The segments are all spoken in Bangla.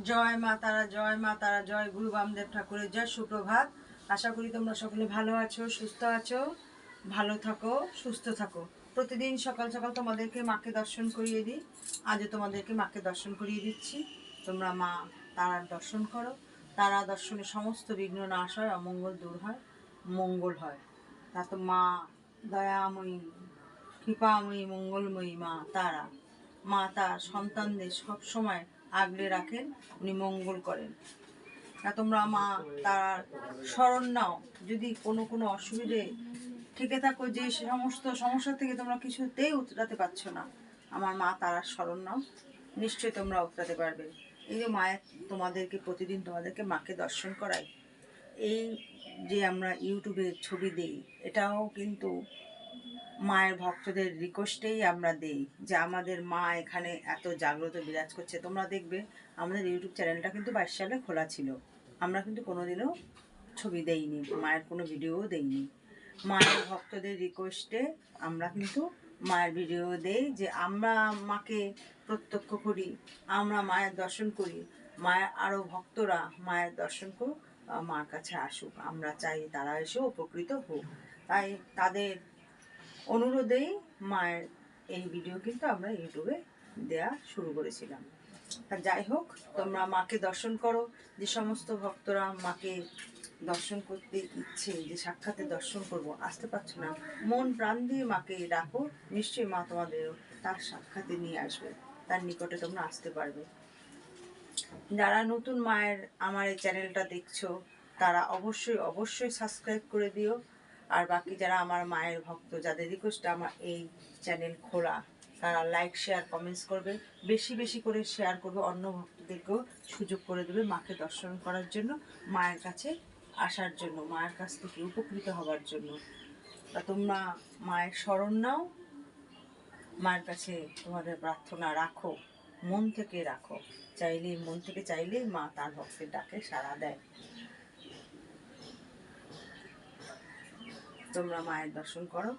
জয় মা তারা, জয় মা তারা, জয় গুরু বামদেব ঠাকুরের জয়। সুপ্রভাত। আশা করি তোমরা সকলে ভালো আছো, সুস্থ আছো। ভালো থাকো, সুস্থ থাকো। প্রতিদিন সকাল সকাল তোমাদেরকে মাকে দর্শন করিয়ে দিই। আজও তোমাদেরকে মাকে দর্শন করিয়ে দিচ্ছি। তোমরা মা তারার দর্শন করো। তারা দর্শনে সমস্ত বিঘ্ন নাশ হয়, অমঙ্গল দূর হয়, মঙ্গল হয়। তা তো মা দয়াময়ী, কৃপাময়ী, মঙ্গলময়ী মা তারা। মা তার সন্তানদের সব সময় আগলে রাখেন, উনি মঙ্গল করেন। তা তোমরা মা তার স্মরণ নাও। যদি কোনো কোনো অসুবিধে থেকে থাকো, যে সমস্ত সমস্যা থেকে তোমরা কিছুতেই উতরাতে পারছো না, আমার মা তারার স্মরণ নাও, নিশ্চয়ই তোমরা উতরাতে পারবে। এই যে মায়ের তোমাদেরকে প্রতিদিন তোমাদেরকে মাকে দর্শন করাই, এই যে আমরা ইউটিউবে ছবি দিই, এটাও কিন্তু মায়ের ভক্তদের রিকোয়েস্টেই আমরা দেই যে আমাদের মা এখানে এত জাগ্রত বিরাজ করছে। তোমরা দেখবে আমাদের ইউটিউব চ্যানেলটা কিন্তু 22 সালে খোলা ছিল, আমরা কিন্তু কোনোদিনও ছবি দেইনি, মায়ের কোনো ভিডিও দেইনি। মায়ের ভক্তদের রিকোয়েস্টে আমরা কিন্তু মায়ের ভিডিও দেই, যে আমরা মাকে প্রত্যক্ষ করি, আমরা মায়ের দর্শন করি, মায়ের আরও ভক্তরা মায়ের দর্শন করুক, মার কাছে আসুক। আমরা চাই তারা এসে উপকৃত হোক। তাই তাদের অনুরোধেই মায়ের এই ভিডিও কিন্তু আমরা ইউটিউবে দেয়া শুরু করেছিলাম। তা যাই হোক, তোমরা মাকে দর্শন করো। যে সমস্ত ভক্তরা মাকে দর্শন করতে ইচ্ছে, যে সাক্ষাতে দর্শন করব, আসতে পারছো না, মন প্রাণ দিয়ে মাকে ডাকো, নিশ্চয়ই মা তোমাদেরও তার সাক্ষাতে নিয়ে আসবে, তার নিকটে তোমরা আসতে পারবে। যারা নতুন মায়ের আমার এই চ্যানেলটা দেখছো, তারা অবশ্যই অবশ্যই সাবস্ক্রাইব করে দিও। আর বাকি যারা আমার মায়ের ভক্ত, যাদের রিকোয়েস্ট আমার এই চ্যানেল খোলা, তারা লাইক, শেয়ার, কমেন্টস করবে, বেশি বেশি করে শেয়ার করবে, অন্য ভক্তদেরকেও সুযোগ করে দেবে মাকে দর্শন করার জন্য, মায়ের কাছে আসার জন্য, মায়ের কাছ থেকে উপকৃত হওয়ার জন্য। তা তোমরা মায়ের শরণ নাও, মায়ের কাছে তোমাদের প্রার্থনা রাখো, মন থেকে রাখো। চাইলেই, মন থেকে চাইলেই মা তার ভক্তের ডাকে সাড়া দেয়। তোমরা মায়ের দর্শন করো।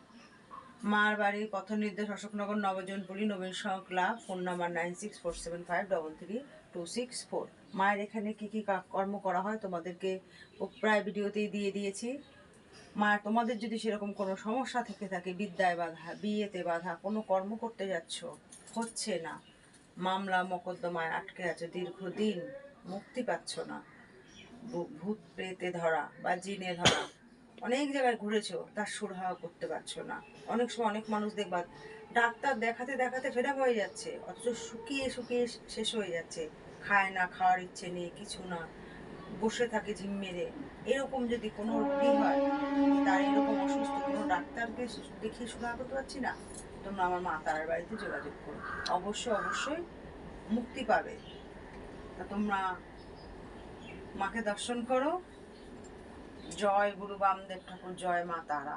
মার বাড়ি পথ নির্দেশ অশোকনগর, নবজনপুরি, নবীন সংঘ ক্লাব, ফোন নাম্বার 9647533264। মায়ের এখানে কী কী কর্ম করা হয় তোমাদেরকে প্রায় ভিডিওতেই দিয়ে দিয়েছি। মা তোমাদের যদি সেরকম কোনো সমস্যা থেকে থাকে, বিদ্যায় বাধা, বিয়েতে বাধা, কোনো কর্ম করতে যাচ্ছ হচ্ছে না, মামলা মোকদ্দমায় আটকে আছে দীর্ঘদিন, মুক্তি পাচ্ছ না, ভূত প্রেতে ধরা বা জিনে ধরা, অনেক জায়গায় ঘুরেছো, তার সুরাহা করতে পারছো না। অনেক সময় অনেক মানুষ দেখবা ডাক্তার দেখাতে দেখাতে ফেরা হয়ে যাচ্ছে, অথচ শুকিয়ে শুকিয়ে শেষ হয়ে যাচ্ছে, খায় না, খাওয়ার ইচ্ছে নেই, কিছু না, বসে থাকে ঝিম মেরে। এরকম যদি কোনো রোগী হয়, তার এরকম অসুস্থ, কোনো ডাক্তারকে দেখিয়ে সুরাহা করতে পারছি না, তোমরা আমার মা তারার বাড়িতে যোগাযোগ করো, অবশ্যই অবশ্যই মুক্তি পাবে। তা তোমরা মাকে দর্শন করো। জয় গুরু বামদেব ঠাকুর, জয় মা তারা।